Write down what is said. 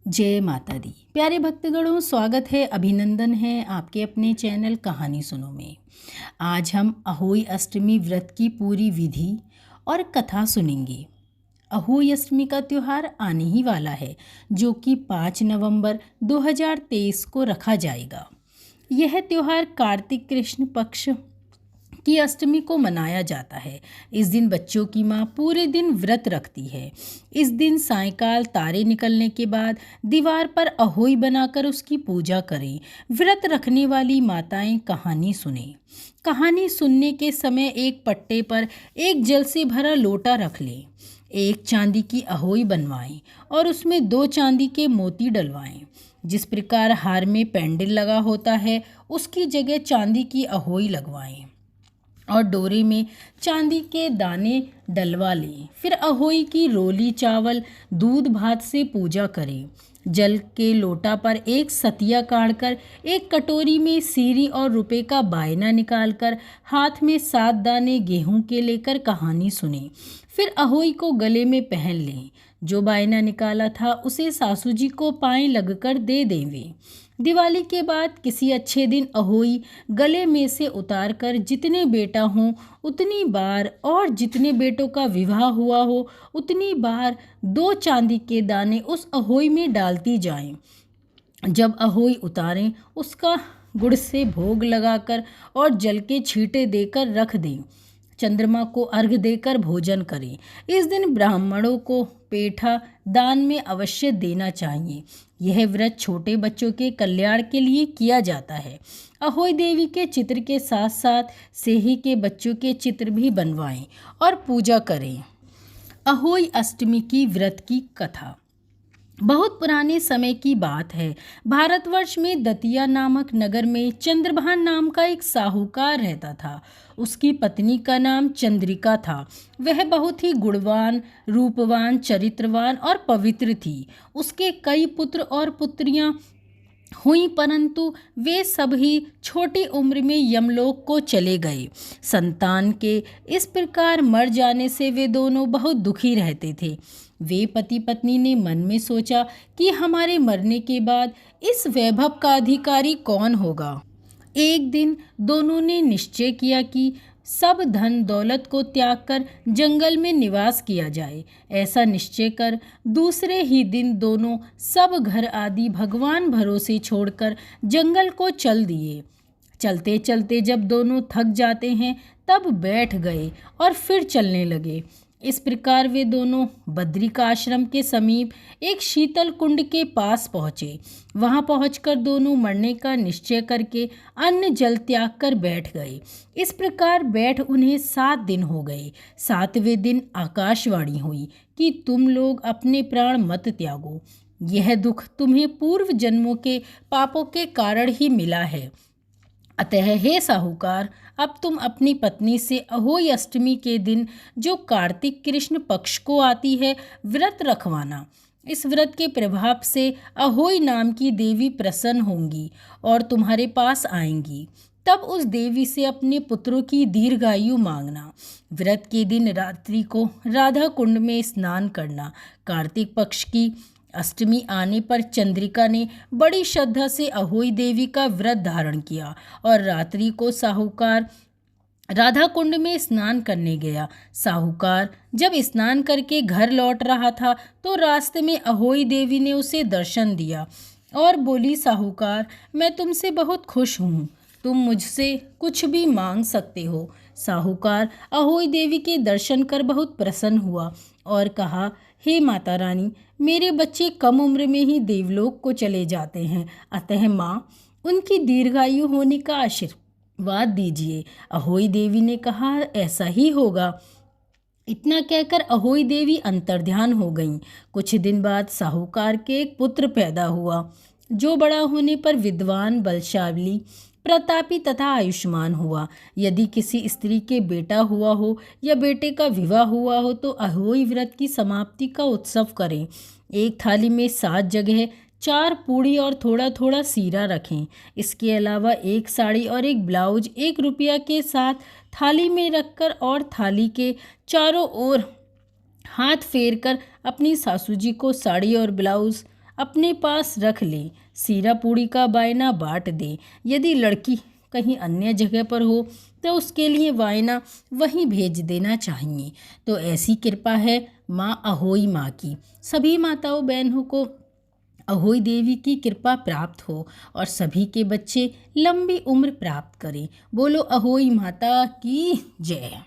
जय माता दी। प्यारे भक्तगणों, स्वागत है, अभिनंदन है आपके अपने चैनल कहानी सुनो में। आज हम अहोई अष्टमी व्रत की पूरी विधि और कथा सुनेंगे। अहोई अष्टमी का त्यौहार आने ही वाला है, जो कि 5 नवंबर 2023 को रखा जाएगा। यह त्यौहार कार्तिक कृष्ण पक्ष की अष्टमी को मनाया जाता है। इस दिन बच्चों की माँ पूरे दिन व्रत रखती है। इस दिन सायंकाल तारे निकलने के बाद दीवार पर अहोई बनाकर उसकी पूजा करें। व्रत रखने वाली माताएं कहानी सुने। कहानी सुनने के समय एक पट्टे पर एक जल से भरा लोटा रख लें। एक चांदी की अहोई बनवाएं और उसमें 2 चांदी के मोती डलवाएं। जिस प्रकार हार में पेंडल लगा होता है, उसकी जगह चांदी की अहोई लगवाएं और डोरे में चांदी के दाने डलवा लें। फिर अहोई की रोली चावल दूध भात से पूजा करें। जल के लोटा पर एक सतिया काढ़कर एक कटोरी में सीरी और रुपए का बायना निकालकर हाथ में 7 दाने गेहूं के लेकर कहानी सुने। फिर अहोई को गले में पहन लें। जो बायना निकाला था उसे सासू जी को पाएं लगकर दे देंगे। दिवाली के बाद किसी अच्छे दिन अहोई गले में से उतार कर जितने बेटा हों उतनी बार और जितने बेटों का विवाह हुआ हो उतनी बार 2 चांदी के दाने उस अहोई में डालती जाएं। जब अहोई उतारें उसका गुड़ से भोग लगाकर और जल के छींटे देकर रख दें। चंद्रमा को अर्घ्य देकर भोजन करें। इस दिन ब्राह्मणों को पेठा दान में अवश्य देना चाहिए। यह व्रत छोटे बच्चों के कल्याण के लिए किया जाता है। अहोई देवी के चित्र के साथ साथ सेही के बच्चों के चित्र भी बनवाएं और पूजा करें। अहोई अष्टमी की व्रत की कथा बहुत पुराने समय की बात है। भारतवर्ष में दतिया नामक नगर में चंद्रभान नाम का एक साहूकार रहता था। उसकी पत्नी का नाम चंद्रिका था। वह बहुत ही गुणवान, रूपवान, चरित्रवान और पवित्र थी। उसके कई पुत्र और पुत्रियां हुई, परंतु वे सभी छोटी उम्र में यमलोक को चले गए। संतान के इस प्रकार मर जाने से वे दोनों बहुत दुखी रहते थे। वे पति पत्नी ने मन में सोचा कि हमारे मरने के बाद इस वैभव का अधिकारी कौन होगा। एक दिन दोनों ने निश्चय किया कि सब धन दौलत को त्याग कर जंगल में निवास किया जाए। ऐसा निश्चय कर दूसरे ही दिन दोनों सब घर आदि भगवान भरोसे छोड़कर जंगल को चल दिए। चलते चलते जब दोनों थक जाते हैं तब बैठ गए और फिर चलने लगे। इस प्रकार वे दोनों बद्रिका आश्रम के समीप एक शीतल कुंड के पास पहुँचे। वहां पहुंचकर दोनों मरने का निश्चय करके अन्न जल त्याग कर बैठ गए। इस प्रकार बैठ उन्हें 7 दिन हो गए। 7वें दिन आकाशवाणी हुई कि तुम लोग अपने प्राण मत त्यागो। यह दुख तुम्हें पूर्व जन्मों के पापों के कारण ही मिला है। अतः हे साहूकार, अब तुम अपनी पत्नी से अहोई अष्टमी के दिन, जो कार्तिक कृष्ण पक्ष को आती है, व्रत रखवाना। इस व्रत के प्रभाव से अहोई नाम की देवी प्रसन्न होंगी और तुम्हारे पास आएंगी। तब उस देवी से अपने पुत्रों की दीर्घायु मांगना। व्रत के दिन रात्रि को राधा कुंड में स्नान करना। कार्तिक पक्ष की अष्टमी आने पर चंद्रिका ने बड़ी श्रद्धा से अहोई देवी का व्रत धारण किया और रात्रि को साहूकार राधा कुंड में स्नान करने गया। साहूकार जब स्नान करके घर लौट रहा था तो रास्ते में अहोई देवी ने उसे दर्शन दिया और बोली, साहूकार, मैं तुमसे बहुत खुश हूँ। तुम मुझसे कुछ भी मांग सकते हो। साहूकार अहोई देवी के दर्शन कर बहुत प्रसन्न हुआ और कहा, हे माता रानी, मेरे बच्चे कम उम्र में ही देवलोक को चले जाते हैं, अतः माँ उनकी दीर्घायु होने का आशीर्वाद दीजिए। अहोई देवी ने कहा, ऐसा ही होगा। इतना कहकर अहोई देवी अंतर्ध्यान हो गईं। कुछ दिन बाद साहूकार के एक पुत्र पैदा हुआ, जो बड़ा होने पर विद्वान, बलशाली, प्रतापी तथा आयुष्मान हुआ। यदि किसी स्त्री के बेटा हुआ हो या बेटे का विवाह हुआ हो तो अहोई व्रत की समाप्ति का उत्सव करें। एक थाली में 7 जगह 4 पूड़ी और थोड़ा थोड़ा सीरा रखें। इसके अलावा 1 साड़ी और 1 ब्लाउज 1 रुपया के साथ थाली में रखकर और थाली के चारों ओर हाथ फेर कर अपनी सासू जी को साड़ी और ब्लाउज अपने पास रख ले, सीरा पूड़ी का बायना बांट दे। यदि लड़की कहीं अन्य जगह पर हो तो उसके लिए वायना वहीं भेज देना चाहिए। तो ऐसी कृपा है माँ अहोई माँ की। सभी माताओं बहनों को अहोई देवी की कृपा प्राप्त हो और सभी के बच्चे लंबी उम्र प्राप्त करें। बोलो अहोई माता की जय।